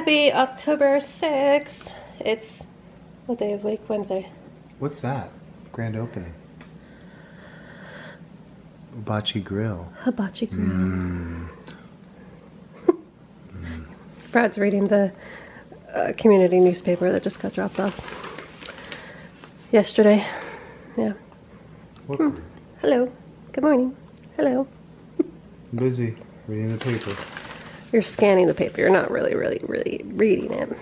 Happy October 6th. It's what day of week? Wednesday. What's that? Grand opening. Hibachi grill. Hibachi grill. Brad's reading the community newspaper that just got dropped off yesterday. Yeah. What group? Hello. Good morning. Hello. Busy reading the paper. You're scanning the paper. You're not really reading it.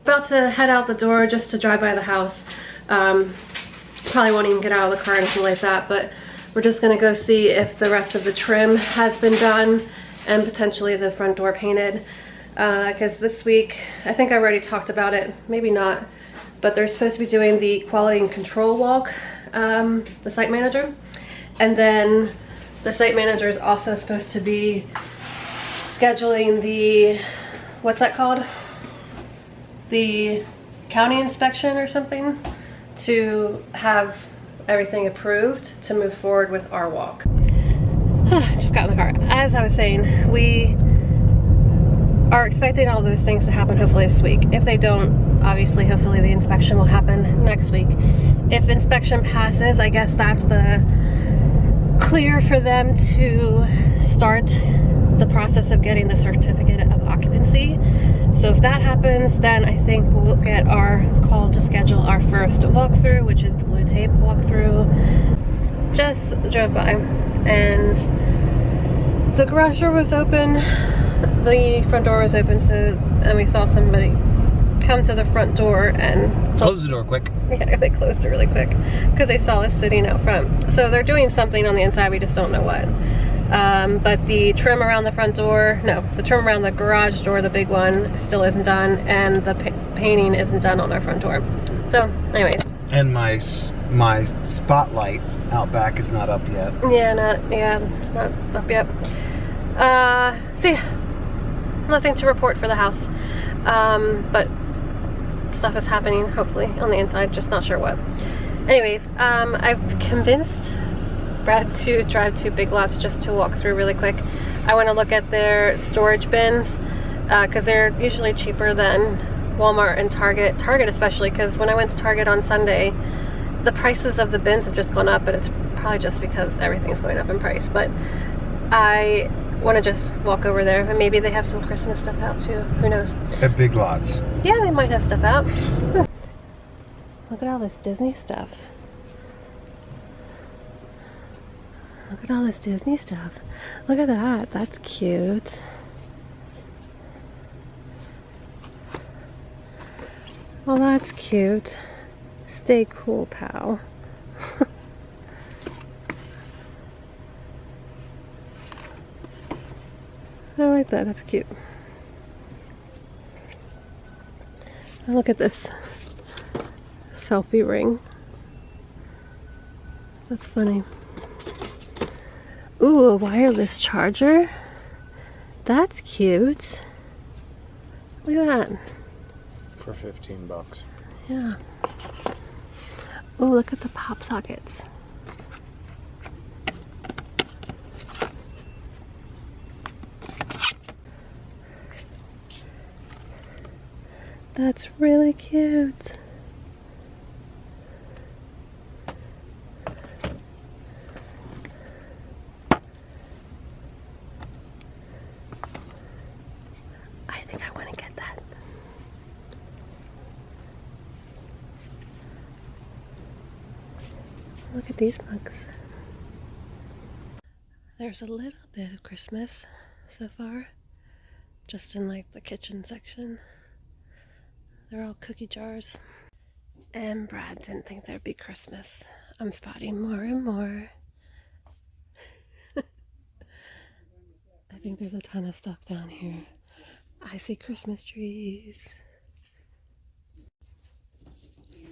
About to head out the door just to drive by the house. Probably won't even get out of the car or anything like that, but we're just gonna go see if the rest of the trim has been done and potentially the front door painted. Because this week, I think I already talked about it, maybe not, but they're supposed to be doing the quality and control walk, the site manager. And then the site manager is also supposed to be scheduling the, what's that called? The county inspection or something to have everything approved to move forward with our walk. Just got in the car. As I was saying, we are expecting all those things to happen hopefully this week. If they don't, obviously, hopefully the inspection will happen next week. If inspection passes, I guess that's the clear for them to start the process of getting the certificate of occupancy. So if that happens, then I think we'll get our call to schedule our first walkthrough, which is the blue tape walkthrough. Just drove by and the garage door was open, the front door was open, and we saw somebody come to the front door and close the door quick. Yeah, they closed it really quick because they saw us sitting out front. So they're doing something on the inside, we just don't know what. But the trim around the front door, no, the trim around the garage door, the big one, still isn't done, and the painting isn't done on our front door. So, anyways. And my spotlight out back is not up yet. Yeah, it's not up yet. So yeah, nothing to report for the house. But stuff is happening, hopefully, on the inside, just not sure what. Anyways, I've convinced Brad to drive to Big Lots just to walk through really quick. I want to look at their storage bins because they're usually cheaper than Walmart and Target. Target especially, because when I went to Target on Sunday, the prices of the bins have just gone up, but it's probably just because everything's going up in price. But I want to just walk over there, and maybe they have some Christmas stuff out too. Who knows? At Big Lots. Yeah, they might have stuff out. Look at all this Disney stuff. Look at all this Disney stuff. Look at that. That's cute. Well, that's cute. Stay cool, pal. I like that. That's cute. And look at this selfie ring. That's funny. Ooh, a wireless charger. That's cute. Look at that. For 15 bucks. Yeah. Oh, look at the pop sockets. That's really cute. I think I want to get that. Look at these mugs. There's a little bit of Christmas so far, just in like the kitchen section. They're all cookie jars. And Brad didn't think there'd be Christmas. I'm spotting more and more. I think there's a ton of stuff down here. I see Christmas trees.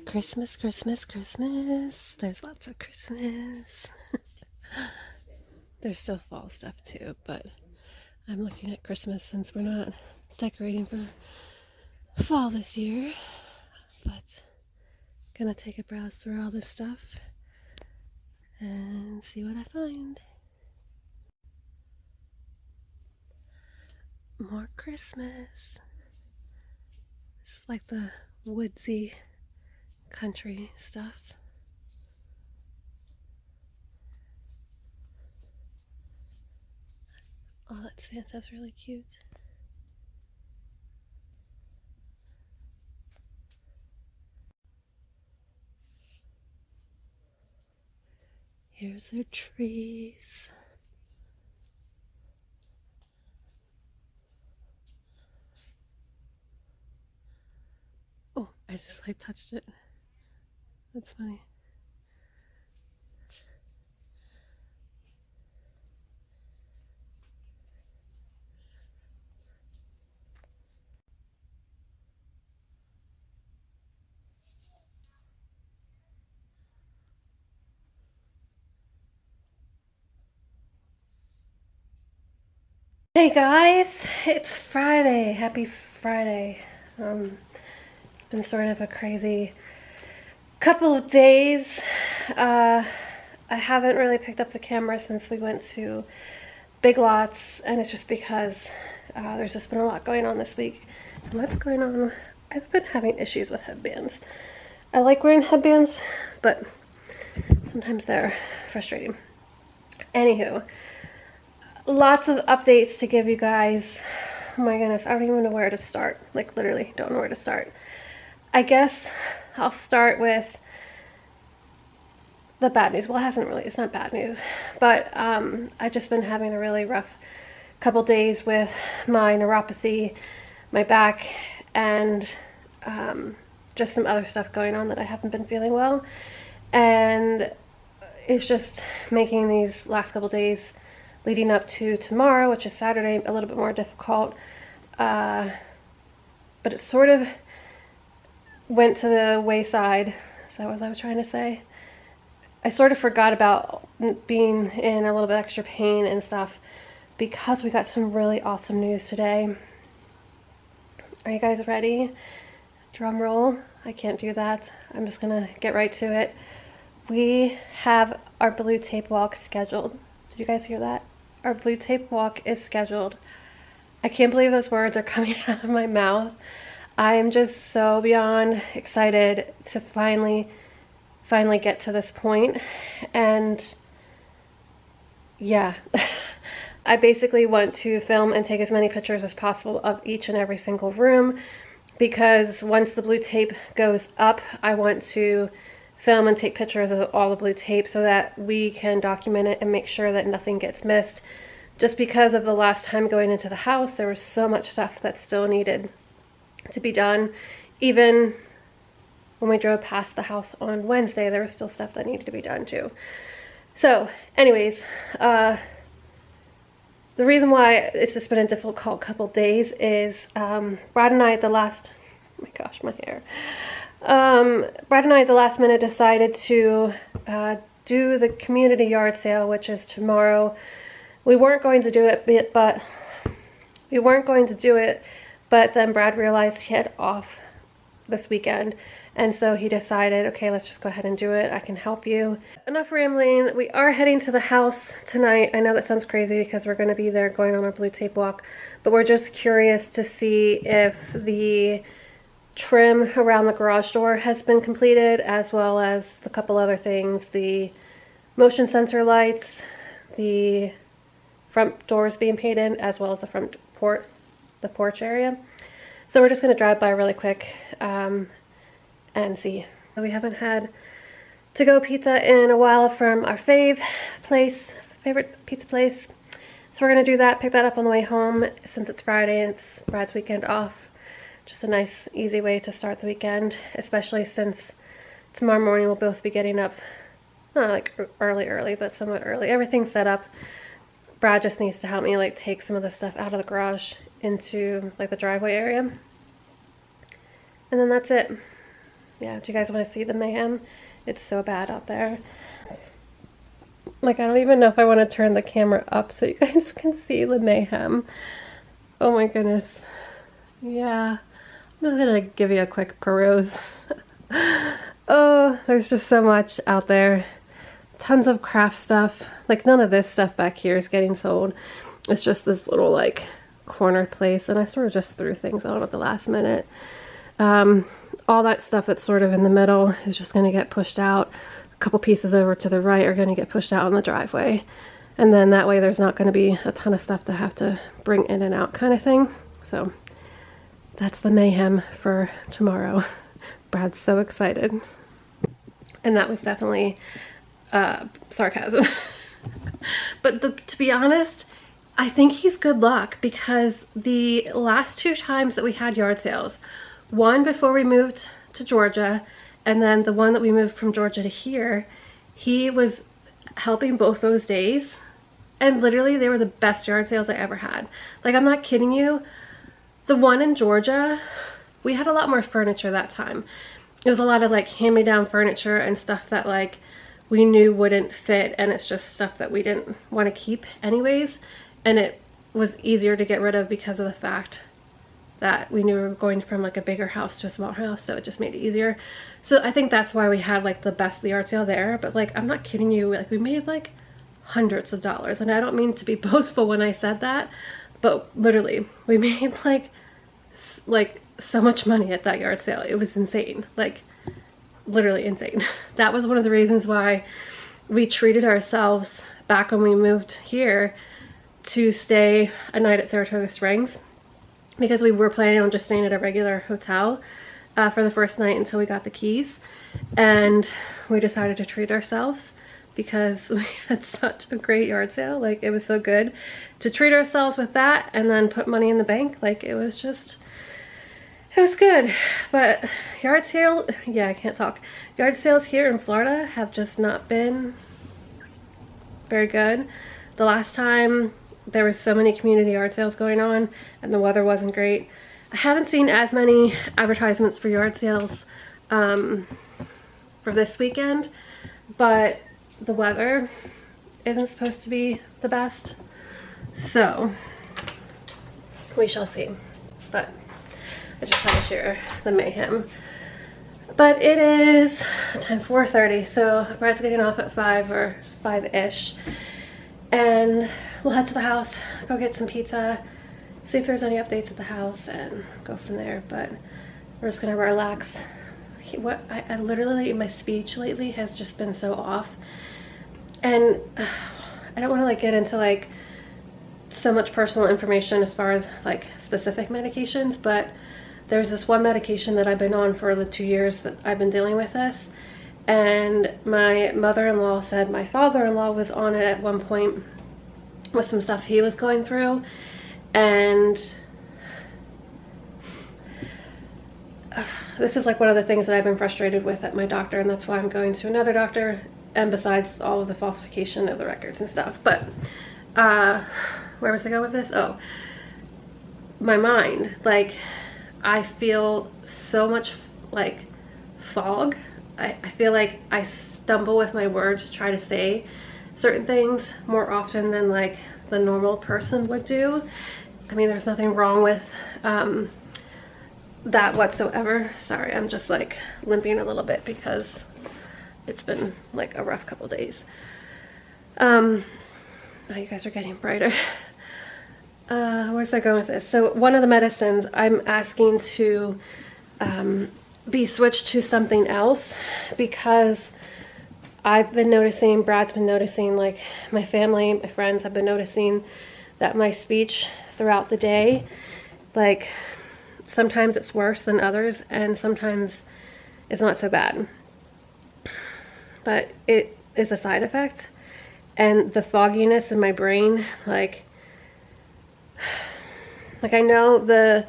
Christmas, Christmas, Christmas. There's lots of Christmas. There's still fall stuff too, but I'm looking at Christmas since we're not decorating for fall this year. But gonna take a browse through all this stuff and see what I find. More Christmas. It's like the woodsy country stuff. Oh, that Santa's really cute. Here's their trees. Oh, I just like touched it. That's funny. Hey guys, it's Friday. Happy Friday. It's been sort of a crazy couple of days. I haven't really picked up the camera since we went to Big Lots, and it's just because there's just been a lot going on this week. And what's going on? I've been having issues with headbands. I like wearing headbands, but sometimes they're frustrating. Anywho, lots of updates to give you guys. Oh my goodness, I don't even know where to start. Like, literally don't know where to start. I guess I'll start with the bad news. Well, it's not bad news, but I've just been having a really rough couple days with my neuropathy, my back, and just some other stuff going on that I haven't been feeling well. And it's just making these last couple days leading up to tomorrow, which is Saturday, a little bit more difficult. But it sort of went to the wayside. Is that what I was trying to say? I sort of forgot about being in a little bit extra pain and stuff because we got some really awesome news today. Are you guys ready? Drum roll. I can't do that. I'm just gonna get right to it. We have our blue tape walk scheduled. Did you guys hear that? Our blue tape walk is scheduled. I can't believe those words are coming out of my mouth. I am just so beyond excited to finally get to this point. And yeah, I basically want to film and take as many pictures as possible of each and every single room, because once the blue tape goes up, I want to film and take pictures of all the blue tape so that we can document it and make sure that nothing gets missed. Just because of the last time going into the house, there was so much stuff that still needed to be done. Even when we drove past the house on Wednesday, there was still stuff that needed to be done too. So anyways, the reason why it's just been a difficult couple days is Brad and I at the last, oh my gosh, my hair. Brad and I at the last minute decided to do the community yard sale, which is tomorrow. We weren't going to do it, but then Brad realized he had off this weekend, and so he decided, okay, let's just go ahead and do it. I can help you. Enough rambling. We are heading to the house tonight. I know that sounds crazy because we're going to be there going on our blue tape walk, but we're just curious to see if the trim around the garage door has been completed, as well as the couple other things, the motion sensor lights, the front doors being painted, as well as the front porch area. So we're just going to drive by really quick and see. We haven't had to-go pizza in a while from our favorite pizza place. So we're going to do that, pick that up on the way home since it's Friday and it's Brad's weekend off. Just a nice, easy way to start the weekend, especially since tomorrow morning we'll both be getting up, not like early, but somewhat early. Everything's set up. Brad just needs to help me like take some of the stuff out of the garage into like the driveway area. And then that's it. Yeah, do you guys want to see the mayhem? It's so bad out there. Like, I don't even know if I want to turn the camera up so you guys can see the mayhem. Oh my goodness. Yeah. I'm just gonna give you a quick peruse. Oh, there's just so much out there. Tons of craft stuff. Like, none of this stuff back here is getting sold. It's just this little like corner place, and I sort of just threw things on at the last minute. All that stuff that's sort of in the middle is just going to get pushed out. A couple pieces over to the right are going to get pushed out on the driveway. And then that way there's not going to be a ton of stuff to have to bring in and out kind of thing. So that's the mayhem for tomorrow. Brad's so excited. And that was definitely sarcasm. But to be honest, I think he's good luck, because the last 2 times that we had yard sales, one before we moved to Georgia, and then the one that we moved from Georgia to here, he was helping both those days, and literally they were the best yard sales I ever had. Like, I'm not kidding you. The one in Georgia, we had a lot more furniture that time. It was a lot of like hand-me-down furniture and stuff that like we knew wouldn't fit, and it's just stuff that we didn't want to keep anyways, and it was easier to get rid of because of the fact that we knew we were going from like a bigger house to a small house, so it just made it easier. So I think that's why we had like the best of the yard sale there. But like, I'm not kidding you, like we made like hundreds of dollars, and I don't mean to be boastful when I said that, but literally we made like so much money at that yard sale. It was insane, like literally insane. That was one of the reasons why we treated ourselves back when we moved here to stay a night at Saratoga Springs, because we were planning on just staying at a regular hotel for the first night until we got the keys, and we decided to treat ourselves because we had such a great yard sale. Like, it was so good to treat ourselves with that and then put money in the bank. Like, it was good. But yard sale, yeah, I can't talk. Yard sales here in Florida have just not been very good. The last time there were so many community yard sales going on and the weather wasn't great. I haven't seen as many advertisements for yard sales for this weekend, but the weather isn't supposed to be the best, so we shall see. But I just had to share the mayhem. But it is time 4:30, so Brad's getting off at 5 or 5-ish, and we'll head to the house, go get some pizza, see if there's any updates at the house, and go from there. But we're just gonna relax. I literally, my speech lately has just been so off, and I don't want to like get into like so much personal information as far as like specific medications, but there's this one medication that I've been on for the 2 years that I've been dealing with this, and my mother-in-law said my father-in-law was on it at one point with some stuff he was going through, and this is like one of the things that I've been frustrated with at my doctor, and that's why I'm going to another doctor, and besides all of the falsification of the records and stuff. But where was I going with this? Oh, my mind. Like, I feel so much like fog. I feel like I stumble with my words to try to say certain things more often than like the normal person would do. I mean, there's nothing wrong with that whatsoever. Sorry, I'm just like limping a little bit because it's been like a rough couple days. Oh, you guys are getting brighter. Where's I going with this? So one of the medicines I'm asking to be switched to something else, because I've been noticing, Brad's been noticing, like my family, my friends have been noticing that my speech throughout the day, like sometimes it's worse than others and sometimes it's not so bad. But it is a side effect, and the fogginess in my brain, like I know the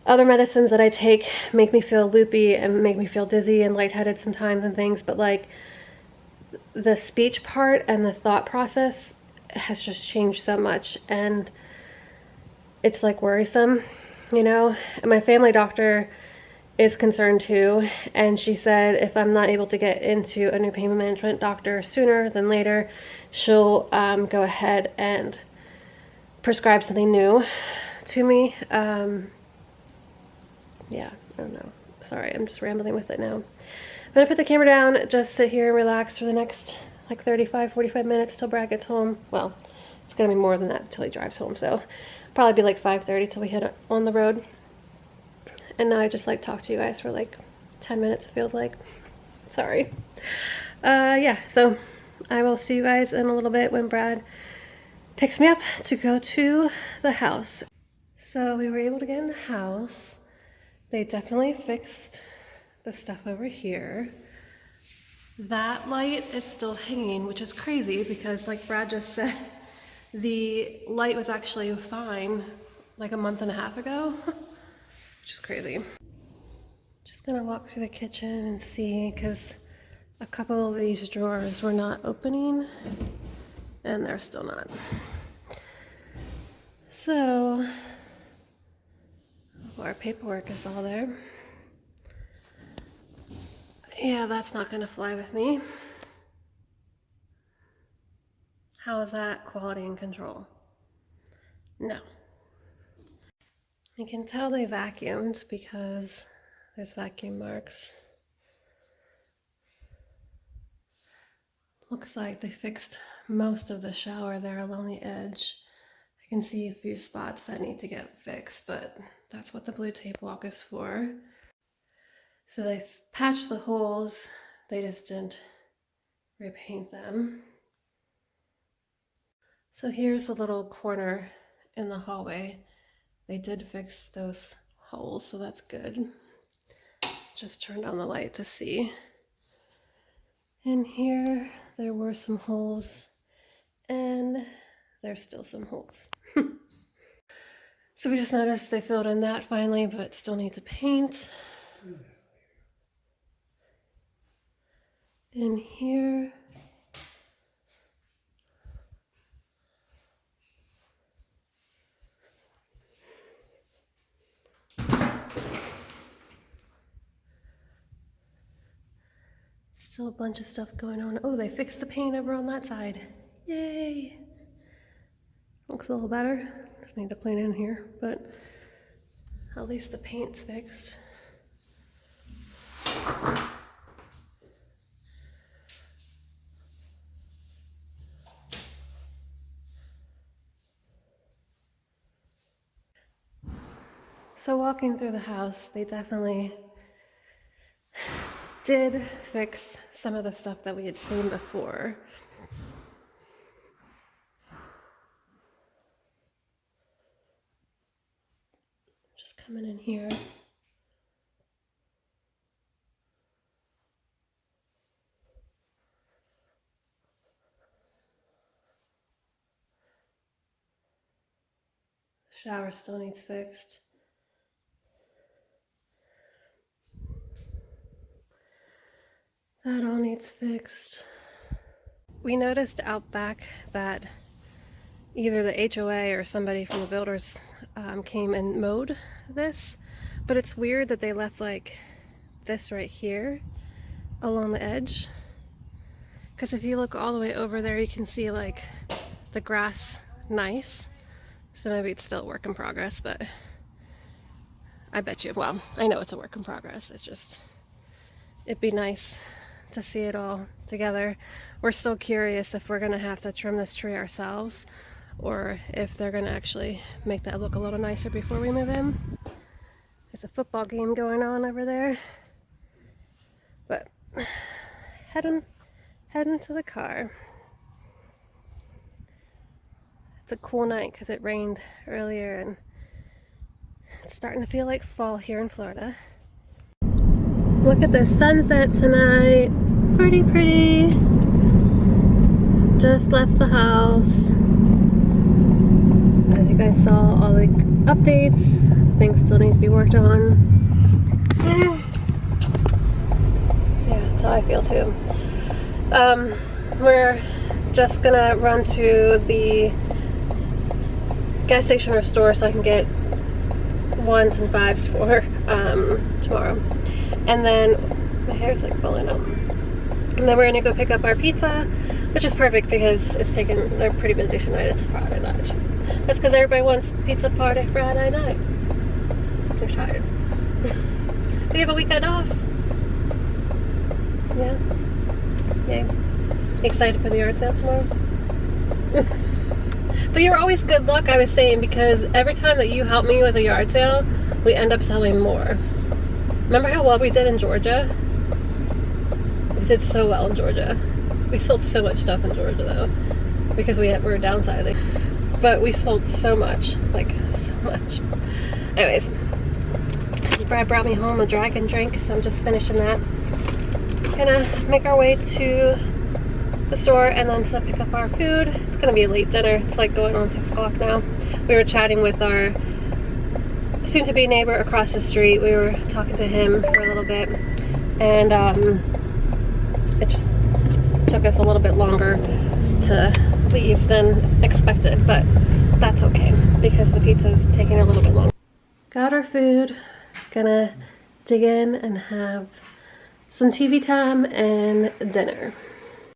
other medicines that I take make me feel loopy and make me feel dizzy and lightheaded sometimes and things, but like the speech part and the thought process has just changed so much, and it's like worrisome, you know. And my family doctor is concerned too, and she said if I'm not able to get into a new pain management doctor sooner than later, she'll go ahead and prescribe something new to me. Yeah, I don't know. Sorry, I'm just rambling with it now. I'm gonna put the camera down, just sit here and relax for the next like 35-45 minutes till Brad gets home. Well, it's gonna be more than that until he drives home, so probably be like 5:30 till we hit on the road. And now I just like talked to you guys for like 10 minutes, it feels like. Sorry. Yeah, so I will see you guys in a little bit when Brad picks me up to go to the house. So we were able to get in the house. They definitely fixed the stuff over here. That light is still hanging, which is crazy because like Brad just said, the light was actually fine like a month and a half ago, which is crazy. Just gonna walk through the kitchen and see, because a couple of these drawers were not opening and they're still not. So our paperwork is all there. Yeah, that's not gonna fly with me. How is that quality and control? No. I can tell they vacuumed because there's vacuum marks. Looks like they fixed most of the shower there along the edge. I can see a few spots that need to get fixed, but that's what the blue tape walk is for. So they patched the holes, they just didn't repaint them. So here's the little corner in the hallway. They did fix those holes, so that's good. Just turned on the light to see. In here, there were some holes, and there's still some holes. So we just noticed they filled in that finally, but still need to paint. In here, still a bunch of stuff going on. Oh, they fixed the paint over on that side. Yay! Looks a little better. Just need to clean in here, but at least the paint's fixed. So walking through the house, they definitely did fix some of the stuff that we had seen before. Just coming in here. Shower still needs fixed. That all needs fixed. We noticed out back that either the HOA or somebody from the builders came and mowed this, but it's weird that they left like this right here along the edge, because if you look all the way over there you can see like the grass nice, so maybe it's still a work in progress, but I bet you, well, I know it's a work in progress, it's just, it'd be nice to see it all together. We're still curious if we're gonna have to trim this tree ourselves or if they're gonna actually make that look a little nicer before we move in. There's a football game going on over there, but heading to the car. It's a cool night because it rained earlier and it's starting to feel like fall here in Florida. Look at the sunset tonight. Pretty pretty. Just left the house. As you guys saw, all the updates, things still need to be worked on. Yeah, that's how I feel too. We're just gonna run to the gas station or store so I can get 1s and 5s for tomorrow. And then my hair's like falling out. And then we're gonna go pick up our pizza, which is perfect because they're pretty busy tonight. It's Friday night. That's because everybody wants pizza party Friday night. They're tired. We have a weekend off. Yeah. Yay. Excited for the yard sale tomorrow? But you're always good luck, I was saying, because every time that you help me with a yard sale, we end up selling more. Remember how well we did in Georgia? We did so well in Georgia. We sold so much stuff in Georgia though, because we were downsizing. But we sold so much, like so much. Anyways, Brad brought me home a dragon drink, so I'm just finishing that. Gonna make our way to the store and then to pick up our food. It's gonna be a late dinner. It's like going on 6 o'clock now. We were chatting with our soon-to-be neighbor across the street. We were talking to him for a little bit, and it just took us a little bit longer to leave than expected, but that's okay because the pizza's taking a little bit longer. Got our food, gonna dig in and have some TV time and dinner.